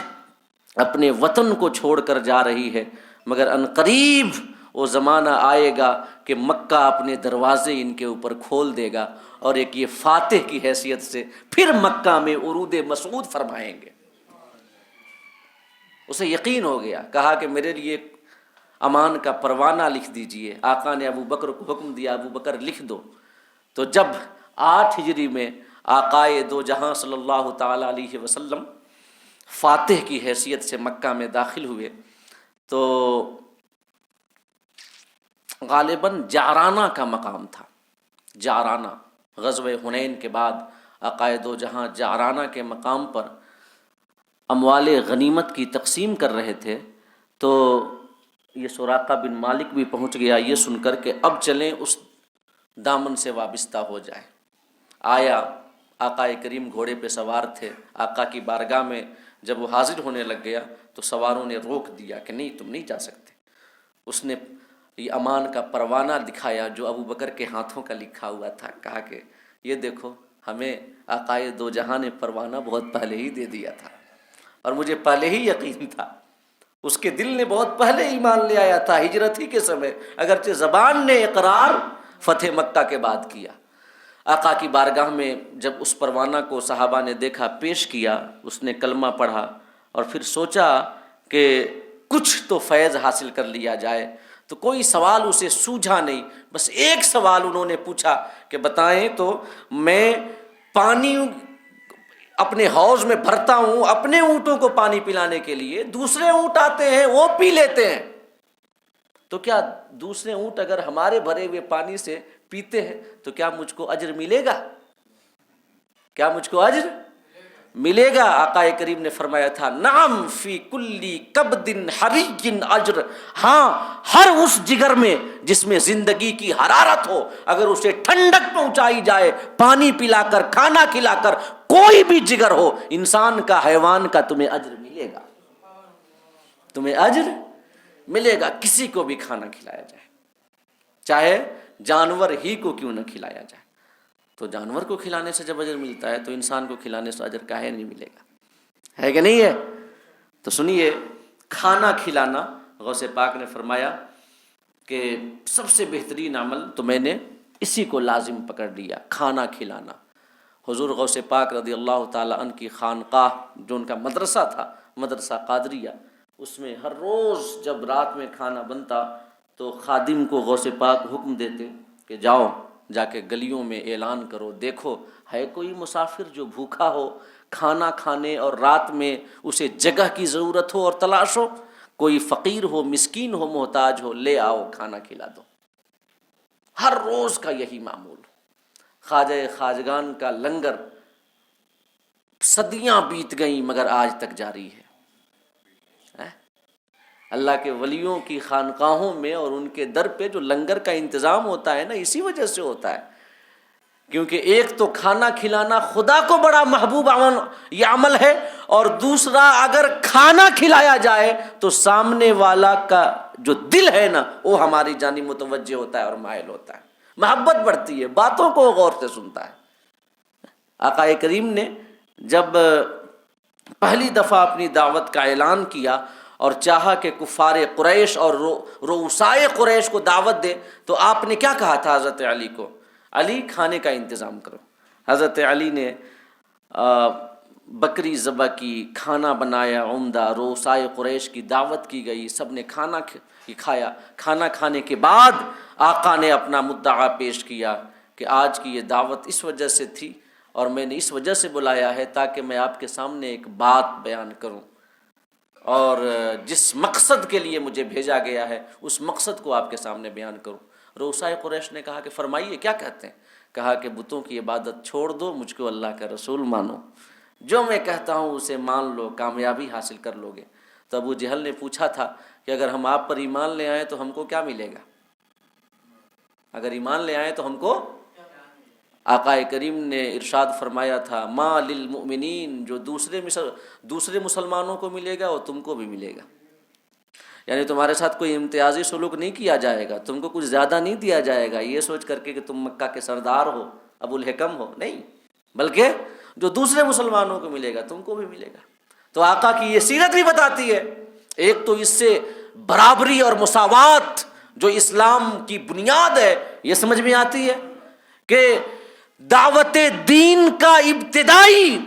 اپنے وطن کو چھوڑ کر جا رہی ہے، مگر عنقریب وہ زمانہ آئے گا کہ مکہ اپنے دروازے ان کے اوپر کھول دے گا اور ایک یہ فاتح کی حیثیت سے پھر مکہ میں عروج مسعود فرمائیں گے۔ اسے یقین ہو گیا، کہا کہ میرے لیے امان کا پروانہ لکھ دیجئے۔ آقا نے ابو بکر کو حکم دیا، ابو بکر لکھ دو۔ تو جب 8 ہجری میں آقائے دو جہاں صلی اللہ تعالی علیہ وسلم فاتح کی حیثیت سے مکہ میں داخل ہوئے تو غالباً جعرانہ کا مقام تھا، جعرانہ، غزوہ حنین کے بعد آقائے دو جہاں جعرانہ کے مقام پر اموال غنیمت کی تقسیم کر رہے تھے، تو یہ سراقہ بن مالک بھی پہنچ گیا یہ سن کر کہ اب چلیں اس دامن سے وابستہ ہو جائیں۔ آیا، آقا کریم گھوڑے پہ سوار تھے، آقا کی بارگاہ میں جب وہ حاضر ہونے لگ گیا تو سواروں نے روک دیا کہ نہیں، تم نہیں جا سکتے۔ اس نے یہ امان کا پروانہ دکھایا جو ابو بکر کے ہاتھوں کا لکھا ہوا تھا، کہا کہ یہ دیکھو، ہمیں آقائے دو جہاں نے پروانہ بہت پہلے ہی دے دیا تھا اور مجھے پہلے ہی یقین تھا، اس کے دل نے بہت پہلے ایمان لے آیا تھا، ہجرت ہی کے سمے، اگرچہ زبان نے اقرار فتح مکہ کے بعد کیا۔ آقا کی بارگاہ میں جب اس پروانہ کو صحابہ نے دیکھا، پیش کیا، اس نے کلمہ پڑھا اور پھر سوچا کہ کچھ تو فیض حاصل کر لیا جائے، تو کوئی سوال اسے سوجھا نہیں، بس ایک سوال انہوں نے پوچھا کہ بتائیں تو میں پانی اپنے حوض میں بھرتا ہوں اپنے اونٹوں کو پانی پلانے کے لیے، دوسرے اونٹ آتے ہیں وہ پی لیتے ہیں، تو کیا دوسرے اونٹ اگر ہمارے بھرے ہوئے پانی سے پیتے ہیں تو کیا مجھ کو اجر ملے گا؟ کیا مجھ کو اجر ملے گا؟ آقا کریم نے فرمایا تھا نعم فی کلی کبد حری اجر، ہاں ہر اس جگر میں جس میں زندگی کی حرارت ہو، اگر اسے ٹھنڈک پہنچائی جائے پانی پلا کر، کھانا کھلا کر، کوئی بھی جگر ہو، انسان کا، حیوان کا، تمہیں اجر ملے گا، تمہیں اجر ملے گا۔ کسی کو بھی کھانا کھلایا جائے، چاہے جانور ہی کو کیوں نہ کھلایا جائے، تو جانور کو کھلانے سے جب اجر ملتا ہے تو انسان کو کھلانے سے اجر کاہے نہیں ملے گا؟ ہے کہ نہیں ہے؟ تو سنیے، کھانا کھلانا، غوث پاک نے فرمایا کہ سب سے بہترین عمل تو میں نے اسی کو لازم پکڑ لیا، کھانا کھلانا۔ حضور غوث پاک رضی اللہ تعالیٰ عنہ کی خانقاہ، جو ان کا مدرسہ تھا، مدرسہ قادریہ، اس میں ہر روز جب رات میں کھانا بنتا تو خادم کو غوث پاک حکم دیتے کہ جاؤ جا کے گلیوں میں اعلان کرو، دیکھو ہے کوئی مسافر جو بھوکا ہو، کھانا کھانے اور رات میں اسے جگہ کی ضرورت ہو اور تلاش ہو، کوئی فقیر ہو، مسکین ہو، محتاج ہو، لے آؤ کھانا کھلا دو۔ ہر روز کا یہی معمول۔ خواجہ خواجگان کا لنگر صدیاں بیت گئیں مگر آج تک جاری ہے۔ اللہ کے ولیوں کی خانقاہوں میں اور ان کے در پہ جو لنگر کا انتظام ہوتا ہے نا، اسی وجہ سے ہوتا ہے، کیونکہ ایک تو کھانا کھلانا خدا کو بڑا محبوب یہ عمل ہے، اور دوسرا اگر کھانا کھلایا جائے تو سامنے والا کا جو دل ہے نا وہ ہماری جانب متوجہ ہوتا ہے اور مائل ہوتا ہے، محبت بڑھتی ہے، باتوں کو غور سے سنتا ہے۔ آقا کریم نے جب پہلی دفعہ اپنی دعوت کا اعلان کیا اور چاہا کہ کفار قریش اور رؤسائے قریش کو دعوت دے، تو آپ نے کیا کہا تھا حضرت علی کو؟ علی کھانے کا انتظام کرو۔ حضرت علی نے بکری ذبح کی، کھانا بنایا عمدہ، رؤسائے قریش کی دعوت کی گئی، سب نے کھانا کھایا۔ کھانا کھانے کے بعد آقا نے اپنا مدعا پیش کیا کہ آج کی یہ دعوت اس وجہ سے تھی اور میں نے اس وجہ سے بلایا ہے تاکہ میں آپ کے سامنے ایک بات بیان کروں، اور جس مقصد کے لیے مجھے بھیجا گیا ہے اس مقصد کو آپ کے سامنے بیان کروں۔ رؤسائے قریش نے کہا کہ فرمائیے کیا کہتے ہیں؟ کہا کہ بتوں کی عبادت چھوڑ دو، مجھ کو اللہ کا رسول مانو، جو میں کہتا ہوں اسے مان لو، کامیابی حاصل کر لو گے۔ تو ابو جہل نے پوچھا تھا کہ اگر ہم آپ پر ایمان لے آئیں تو ہم کو کیا ملے گا؟ اگر ایمان لے آئیں تو ہم کو، آقا کریم نے ارشاد فرمایا تھا ما للمؤمنین، جو دوسرے مسلمانوں کو ملے گا وہ تم کو بھی ملے گا، یعنی تمہارے ساتھ کوئی امتیازی سلوک نہیں کیا جائے گا، تم کو کچھ زیادہ نہیں دیا جائے گا یہ سوچ کر کے کہ تم مکہ کے سردار ہو، ابو الحکم ہو، نہیں، بلکہ جو دوسرے مسلمانوں کو ملے گا تم کو بھی ملے گا۔ تو آقا کی یہ سیرت بھی بتاتی ہے، ایک تو اس سے برابری اور مساوات جو اسلام کی بنیاد ہے یہ سمجھ میں آتی ہے کہ دعوت دین کا ابتدائی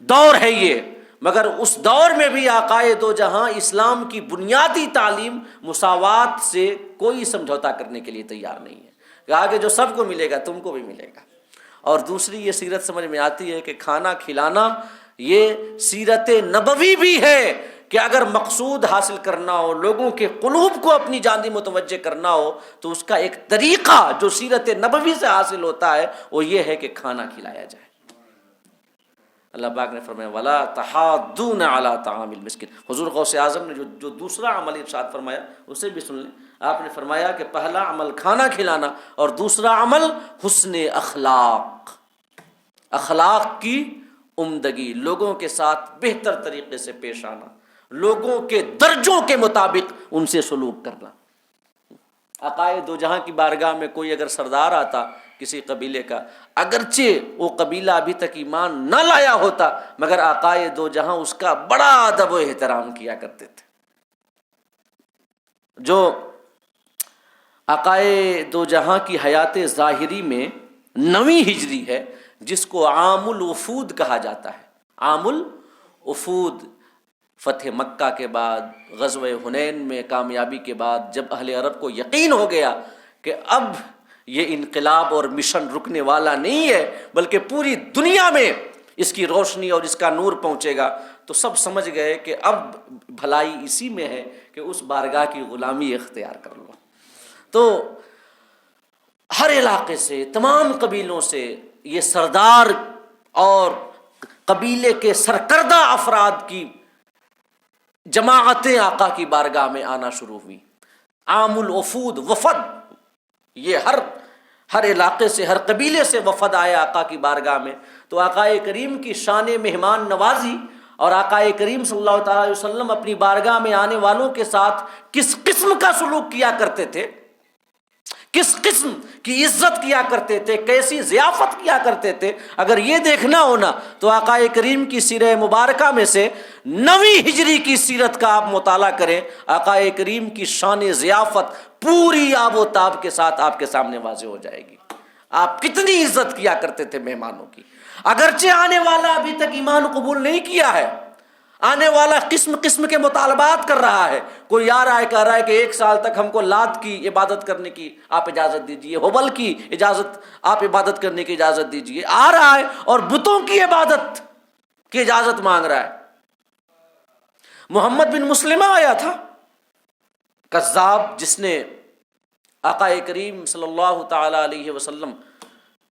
دور ہے یہ، مگر اس دور میں بھی آقائے دو جہاں اسلام کی بنیادی تعلیم مساوات سے کوئی سمجھوتا کرنے کے لیے تیار نہیں ہے، کہا کہ جو سب کو ملے گا تم کو بھی ملے گا۔ اور دوسری یہ سیرت سمجھ میں آتی ہے کہ کھانا کھلانا یہ سیرت نبوی بھی ہے کہ اگر مقصود حاصل کرنا ہو، لوگوں کے قلوب کو اپنی جانب متوجہ کرنا ہو، تو اس کا ایک طریقہ جو سیرت نبوی سے حاصل ہوتا ہے وہ یہ ہے کہ کھانا کھلایا جائے۔ اللہ پاک نے فرمایا وَلَا تَحَاضُّونَ عَلَىٰ طَعَامِ الْمِسْكِينِ۔ حضور غوث اعظم نے جو دوسرا عمل ارشاد فرمایا اسے بھی سن لیں۔ آپ نے فرمایا کہ پہلا عمل کھانا کھلانا اور دوسرا عمل حسن اخلاق، اخلاق کی عمدگی، لوگوں کے ساتھ بہتر طریقے سے پیش آنا، لوگوں کے درجوں کے مطابق ان سے سلوک کرنا۔ عقائے دو جہاں کی بارگاہ میں کوئی اگر سردار آتا کسی قبیلے کا، اگرچہ وہ قبیلہ ابھی تک ایمان نہ لایا ہوتا، مگر عقائے دو جہاں اس کا بڑا ادب و احترام کیا کرتے تھے۔ جو آقائے دو جہاں کی حیات ظاہری میں 9ویں ہجری ہے، جس کو عام الوفود کہا جاتا ہے۔ عام الوفود، فتح مکہ کے بعد، غزوہ حنین میں کامیابی کے بعد، جب اہل عرب کو یقین ہو گیا کہ اب یہ انقلاب اور مشن رکنے والا نہیں ہے، بلکہ پوری دنیا میں اس کی روشنی اور اس کا نور پہنچے گا، تو سب سمجھ گئے کہ اب بھلائی اسی میں ہے کہ اس بارگاہ کی غلامی اختیار کر لو۔ تو ہر علاقے سے، تمام قبیلوں سے یہ سردار اور قبیلے کے سرکردہ افراد کی جماعتیں آقا کی بارگاہ میں آنا شروع ہوئی۔ عام الوفود، وفد، یہ ہر علاقے سے، ہر قبیلے سے وفد آئے آقا کی بارگاہ میں۔ تو آقا کریم کی شان مہمان نوازی اور آقا کریم صلی اللہ تعالی وسلم اپنی بارگاہ میں آنے والوں کے ساتھ کس قسم کا سلوک کیا کرتے تھے، کس قسم کی عزت کیا کرتے تھے، کیسی ضیافت کیا کرتے تھے، اگر یہ دیکھنا ہونا تو آقا کریم کی سیرہ مبارکہ میں سے 9ویں ہجری کی سیرت کا آپ مطالعہ کریں۔ آقا کریم کی شان ضیافت پوری آب و تاب کے ساتھ آپ کے سامنے واضح ہو جائے گی۔ آپ کتنی عزت کیا کرتے تھے مہمانوں کی، اگرچہ آنے والا ابھی تک ایمان قبول نہیں کیا ہے، آنے والا قسم قسم کے مطالبات کر رہا ہے، کوئی آ رہا ہے کہہ رہا ہے کہ 1 سال تک ہم کو لات کی عبادت کرنے کی آپ اجازت دیجئے، حبل کی اجازت، آپ عبادت کرنے کی اجازت دیجئے، آ رہا ہے اور بتوں کی عبادت کی اجازت مانگ رہا ہے۔ محمد بن مسلمہ آیا تھا، کذاب، جس نے آقا کریم صلی اللہ تعالی علیہ وسلم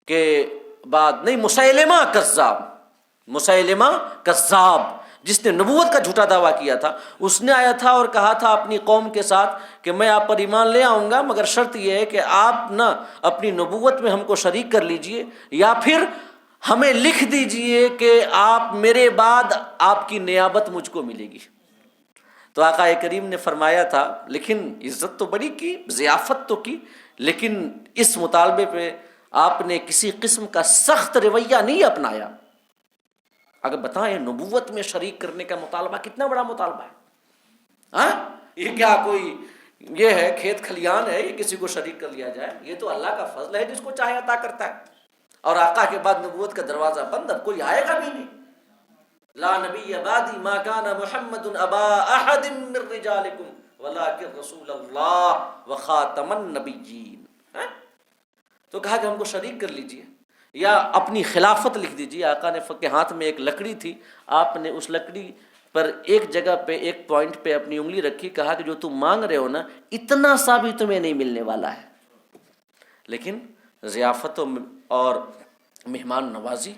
کے بعد نہیں، مسیلمہ کذاب، جس نے نبوت کا جھوٹا دعویٰ کیا تھا، اس نے آیا تھا اور کہا تھا اپنی قوم کے ساتھ کہ میں آپ پر ایمان لے آؤں گا، مگر شرط یہ ہے کہ آپ نہ اپنی نبوت میں ہم کو شریک کر لیجئے، یا پھر ہمیں لکھ دیجئے کہ آپ میرے بعد آپ کی نیابت مجھ کو ملے گی۔ تو آقا کریم نے فرمایا تھا، لیکن عزت تو بڑی کی، ضیافت تو کی، لیکن اس مطالبے پہ آپ نے کسی قسم کا سخت رویہ نہیں اپنایا۔ اگر بتائیں نبوت میں شریک کرنے کا مطالبہ کتنا بڑا مطالبہ ہے، ہاں؟ یہ کیا کوئی یہ ہے کھیت کھلیان ہے یہ کسی کو شریک کر لیا جائے؟ یہ تو اللہ کا فضل ہے، جس کو چاہے عطا کرتا ہے۔ اور آقا کے بعد نبوت کا دروازہ بند، اب کوئی آئے گا بھی نہیں۔ لا نبی بعدی ما کان محمد ابا احد من رجالکم ولکن رسول اللہ وخاتم النبیین۔ تو کہا کہ ہم کو شریک کر لیجئے یا اپنی خلافت لکھ دیجئے۔ آقا نے کے ہاتھ میں ایک لکڑی تھی، آپ نے اس لکڑی پر ایک جگہ پہ ایک پوائنٹ پہ اپنی انگلی رکھی، کہا کہ جو تم مانگ رہے ہو نا اتنا سا بھی تمہیں نہیں ملنے والا ہے۔ لیکن ضیافت اور مہمان نوازی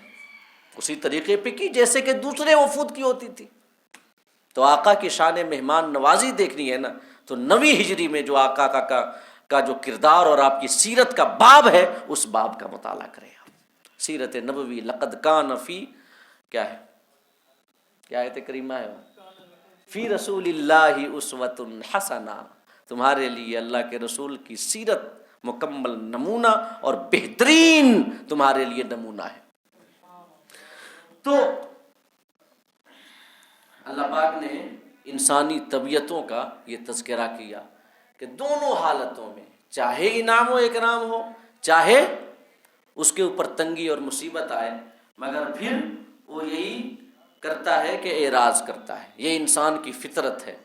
اسی طریقے پہ کی جیسے کہ دوسرے وفود کی ہوتی تھی۔ تو آقا کی شان مہمان نوازی دیکھنی ہے نا، تو 9ویں ہجری میں جو آقا کا جو کردار اور آپ کی سیرت کا باب ہے، اس باب کا مطالعہ کریں آپ۔ سیرت نبوی، لقد کان فی، کیا ہے، کیا آیت کریمہ ہے، فی رسول اللہ اسوۃ حسنہ، تمہارے لیے اللہ کے رسول کی سیرت مکمل نمونہ اور بہترین تمہارے لیے نمونہ ہے۔ تو اللہ پاک نے انسانی طبیعتوں کا یہ تذکرہ کیا کہ دونوں حالتوں میں، چاہے انعام و اکرام ہو، چاہے اس کے اوپر تنگی اور مصیبت آئے، مگر پھر وہ یہی کرتا ہے کہ اعراض کرتا ہے۔ یہ انسان کی فطرت ہے۔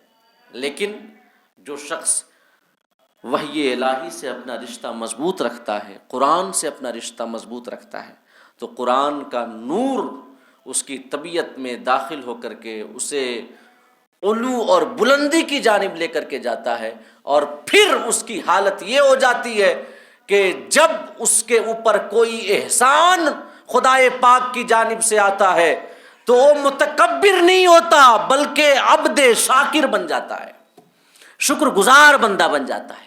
لیکن جو شخص وحی الہی سے اپنا رشتہ مضبوط رکھتا ہے، قرآن سے اپنا رشتہ مضبوط رکھتا ہے، تو قرآن کا نور اس کی طبیعت میں داخل ہو کر کے اسے علو اور بلندی کی جانب لے کر کے جاتا ہے، اور پھر اس کی حالت یہ ہو جاتی ہے کہ جب اس کے اوپر کوئی احسان خدائے پاک کی جانب سے آتا ہے تو وہ متکبر نہیں ہوتا، بلکہ عبد شاکر بن جاتا ہے، شکر گزار بندہ بن جاتا ہے۔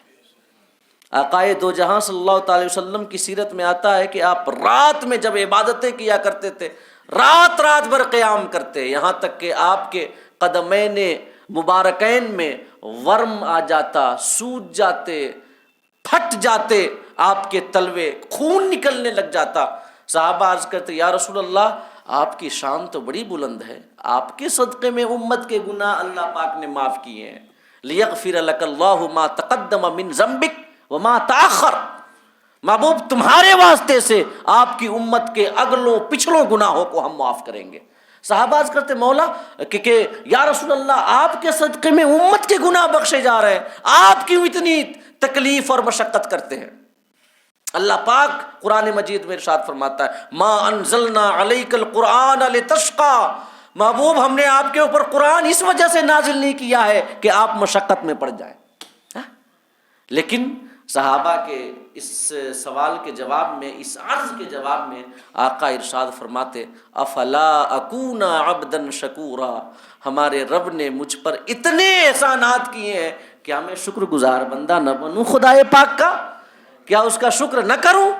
آقائے دو جہاں صلی اللہ تعالی وسلم کی سیرت میں آتا ہے کہ آپ رات میں جب عبادتیں کیا کرتے تھے، رات بھر قیام کرتے، یہاں تک کہ آپ کے قدمین مبارکین میں ورم آ جاتا، سوج جاتے، پھٹ جاتے آپ کے تلوے، خون نکلنے لگ جاتا۔ صحابہ عرض کرتے، یا رسول اللہ آپ کی شان تو بڑی بلند ہے، آپ کے صدقے میں امت کے گناہ اللہ پاک نے معاف کیے ہیں، لیغفر لک اللہ ما تقدم من ذنبک وما تأخر، محبوب تمہارے واسطے سے آپ کی امت کے اگلوں پچھلوں گناہوں کو ہم معاف کریں گے۔ صحابہ عرض کرتے مولا کہ یا رسول اللہ آپ کے صدقے میں امت کے گناہ بخشے جا رہے ہیں، آپ کیوں اتنی تکلیف اور مشقت کرتے ہیں؟ اللہ پاک قرآن مجید میں ارشاد فرماتا ہے ما انزلنا علیک القرآن لتشقی، محبوب ہم نے آپ کے اوپر قرآن اس وجہ سے نازل نہیں کیا ہے کہ آپ مشقت میں پڑ جائیں۔ لیکن صحابہ کے اس سوال کے جواب میں، اس عرض کے جواب میں آقا ارشاد فرماتے افلا اکون عبدا شکورا، ہمارے رب نے مجھ پر اتنے احسانات کیے ہیں کہ میں شکر گزار بندہ نہ بنوں خدائے پاک کا؟ کیا اس کا شکر نہ کروں؟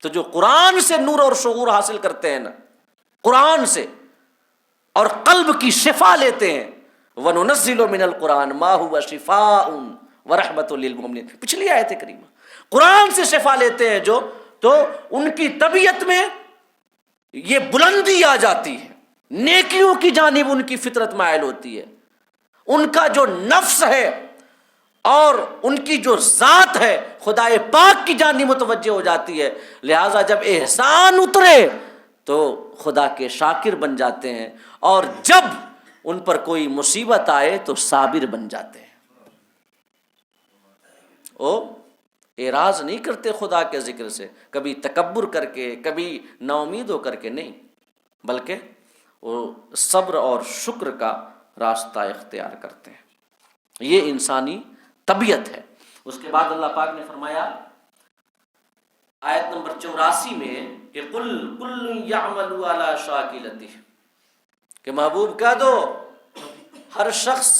تو جو قرآن سے نور اور شعور حاصل کرتے ہیں نا، قرآن سے، اور قلب کی شفا لیتے ہیں، وَنُنَزِّلُ مِنَ الْقُرْآنِ مَا هُوَ شِفَاءٌ وَرَحْمَةٌ لِّلْمُؤْمِنِينَ، پچھلی آیت کریمہ، قرآن سے شفا لیتے ہیں جو، تو ان کی طبیعت میں یہ بلندی آ جاتی ہے، نیکیوں کی جانب ان کی فطرت مائل ہوتی ہے، ان کا جو نفس ہے اور ان کی جو ذات ہے خدائے پاک کی جانب متوجہ ہو جاتی ہے، لہٰذا جب احسان اترے تو خدا کے شاکر بن جاتے ہیں، اور جب ان پر کوئی مصیبت آئے تو صابر بن جاتے ہیں۔ وہ اعراض نہیں کرتے خدا کے ذکر سے، کبھی تکبر کر کے، کبھی نا امید ہو کر کے نہیں، بلکہ وہ صبر اور شکر کا راستہ اختیار کرتے ہیں۔ یہ انسانی طبیعت ہے۔ اس کے بعد اللہ پاک نے فرمایا آیت نمبر 84 میں کہ قل کل یعمل علی شاکلتہ، کہ محبوب کہہ دو ہر شخص،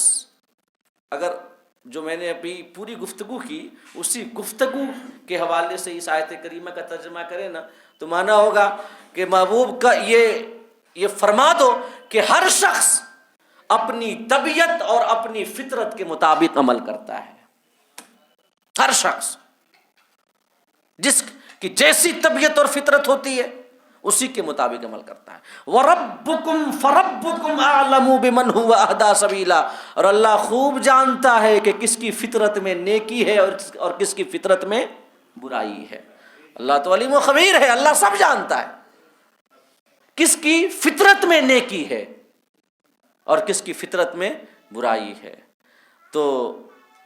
اگر جو میں نے ابھی پوری گفتگو کی اسی گفتگو کے حوالے سے اس آیت کریمہ کا ترجمہ کرے نا تو مانا ہوگا کہ محبوب کا یہ فرما دو کہ ہر شخص اپنی طبیعت اور اپنی فطرت کے مطابق عمل کرتا ہے۔ ہر شخص جس کی جیسی طبیعت اور فطرت ہوتی ہے اسی کے مطابق عمل کرتا ہے۔ وَرَبُّكُمْ فَرَبُّكُمْ أَعْلَمُ بِمَنْ هُوَ أَهْدَىٰ سَبِيلًا، اور اللہ خوب جانتا ہے کہ کس کی فطرت میں نیکی ہے اور کس کی فطرت میں برائی ہے۔ اللہ تو علیم و خبیر ہے، اللہ سب جانتا ہے کس کی فطرت میں نیکی ہے اور کس کی فطرت میں برائی ہے۔ تو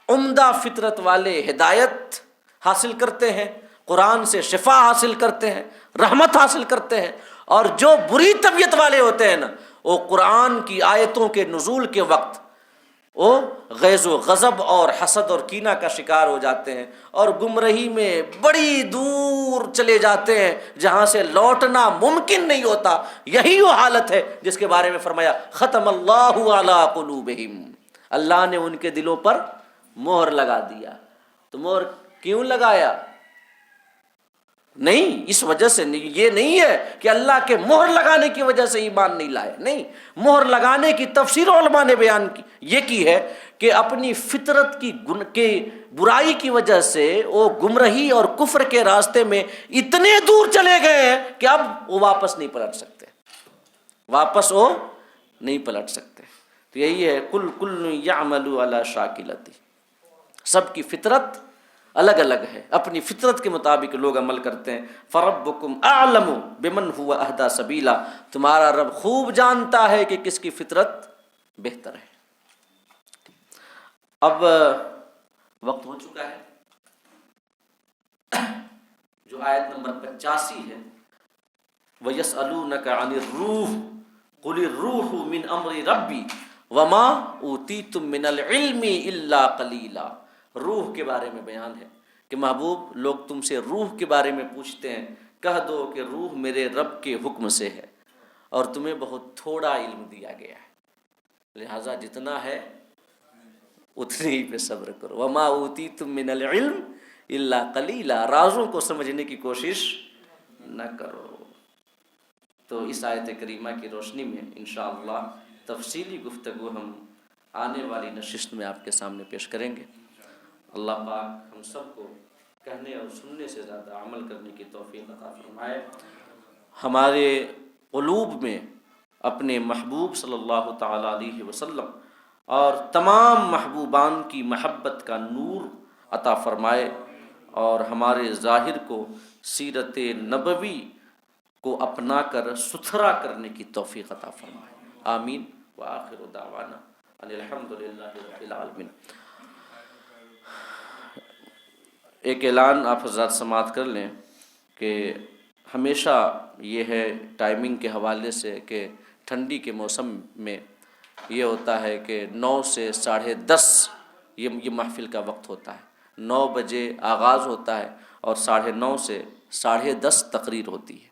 عمدہ فطرت والے ہدایت حاصل کرتے ہیں، قرآن سے شفا حاصل کرتے ہیں، رحمت حاصل کرتے ہیں، اور جو بری طبیعت والے ہوتے ہیں نا وہ قرآن کی آیتوں کے نزول کے وقت وہ غیظ و غضب اور حسد اور کینہ کا شکار ہو جاتے ہیں اور گمراہی میں بڑی دور چلے جاتے ہیں جہاں سے لوٹنا ممکن نہیں ہوتا۔ یہی وہ حالت ہے جس کے بارے میں فرمایا ختم اللہ علی قلوبہم، اللہ نے ان کے دلوں پر مہر لگا دیا۔ تو مہر کیوں لگایا؟ نہیں اس وجہ سے نہیں، یہ نہیں ہے کہ اللہ کے مہر لگانے کی وجہ سے ایمان نہیں لائے، نہیں، مہر لگانے کی تفسیر علماء نے بیان کی، یہ کی ہے کہ اپنی فطرت کی برائی کی وجہ سے وہ گمراہی اور کفر کے راستے میں اتنے دور چلے گئے ہیں کہ اب وہ واپس نہیں پلٹ سکتے، واپس وہ نہیں پلٹ سکتے۔ تو یہی ہے کل کل یعمل علی شاکلتہ، سب کی فطرت الگ الگ ہے، اپنی فطرت کے مطابق لوگ عمل کرتے ہیں۔ فَرَبُّكُمْ أَعْلَمُ بِمَنْ هُوَ أَهْدَىٰ سَبِيلًا، تمہارا رب خوب جانتا ہے کہ کس کی فطرت بہتر ہے۔ اب وقت ہو چکا ہے، جو آیت نمبر 85 ہے وَيَسْأَلُونَكَ عَنِ الرُّوحِ قُلِ الرُّوحُ مِنْ أَمْرِ رَبِّي وَمَا أُوتِيتُم مِّنَ الْعِلْمِ إِلَّا قَلِيلًا، روح کے بارے میں بیان ہے کہ محبوب لوگ تم سے روح کے بارے میں پوچھتے ہیں، کہہ دو کہ روح میرے رب کے حکم سے ہے اور تمہیں بہت تھوڑا علم دیا گیا ہے، لہٰذا جتنا ہے اتنے ہی پہ صبر کرو۔ وما اوتیتم من العلم الا قلیلا، رازوں کو سمجھنے کی کوشش نہ کرو۔ تو اس آیت کریمہ کی روشنی میں انشاءاللہ تفصیلی گفتگو ہم آنے والی نشست میں آپ کے سامنے پیش کریں گے۔ اللہ پاک ہم سب کو کہنے اور سننے سے زیادہ عمل کرنے کی توفیق عطا فرمائے، ہمارے قلوب میں اپنے محبوب صلی اللہ تعالیٰ علیہ وسلم اور تمام محبوبان کی محبت کا نور عطا فرمائے، اور ہمارے ظاہر کو سیرت نبوی کو اپنا کر ستھرا کرنے کی توفیق عطا فرمائے، آمین۔ وآخر دعوانا ان الحمد للہ رب العالمین۔ ایک اعلان آپ حضرات سماعت کر لیں کہ ہمیشہ یہ ہے ٹائمنگ کے حوالے سے کہ ٹھنڈی کے موسم میں یہ ہوتا ہے کہ 9 سے 10:30 یہ محفل کا وقت ہوتا ہے، 9 بجے آغاز ہوتا ہے اور 9:30 سے 10:30 تقریر ہوتی ہے،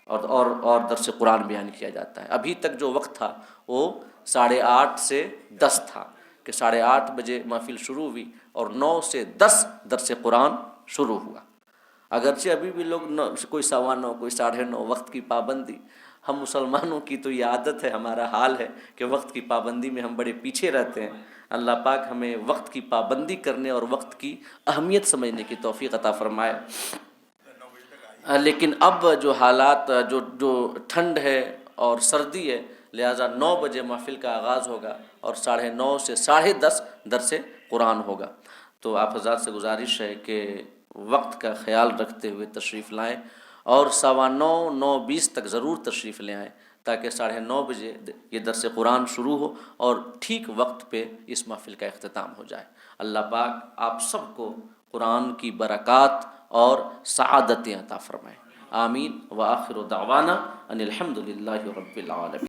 اور درس قرآن بیان کیا جاتا ہے۔ ابھی تک جو وقت تھا وہ 8:30 سے 10 تھا، کہ 8:30 بجے محفل شروع ہوئی اور 9 سے 10 درس قرآن شروع ہوا۔ اگرچہ ابھی بھی لوگ کوئی 9:15 کوئی 9:30 وقت کی پابندی، ہم مسلمانوں کی تو یہ عادت ہے، ہمارا حال ہے کہ وقت کی پابندی میں ہم بڑے پیچھے رہتے ہیں۔ اللہ پاک ہمیں وقت کی پابندی کرنے اور وقت کی اہمیت سمجھنے کی توفیق عطا فرمائے۔ لیکن اب جو حالات جو ٹھنڈ ہے اور سردی ہے، لہٰذا 9 بجے محفل کا آغاز ہوگا اور 9:30 سے 10:30 درس قرآن ہوگا۔ تو آپ حضرات سے گزارش ہے کہ وقت کا خیال رکھتے ہوئے تشریف لائیں، اور 9:15 9:20 تک ضرور تشریف لے آئیں، تاکہ 9:30 بجے یہ درس قرآن شروع ہو اور ٹھیک وقت پہ اس محفل کا اختتام ہو جائے۔ اللہ پاک آپ سب کو قرآن کی برکات اور سعادتیں عطا فرمائے، آمین۔ وآخر دعوانا ان الحمد للہ رب العالمین۔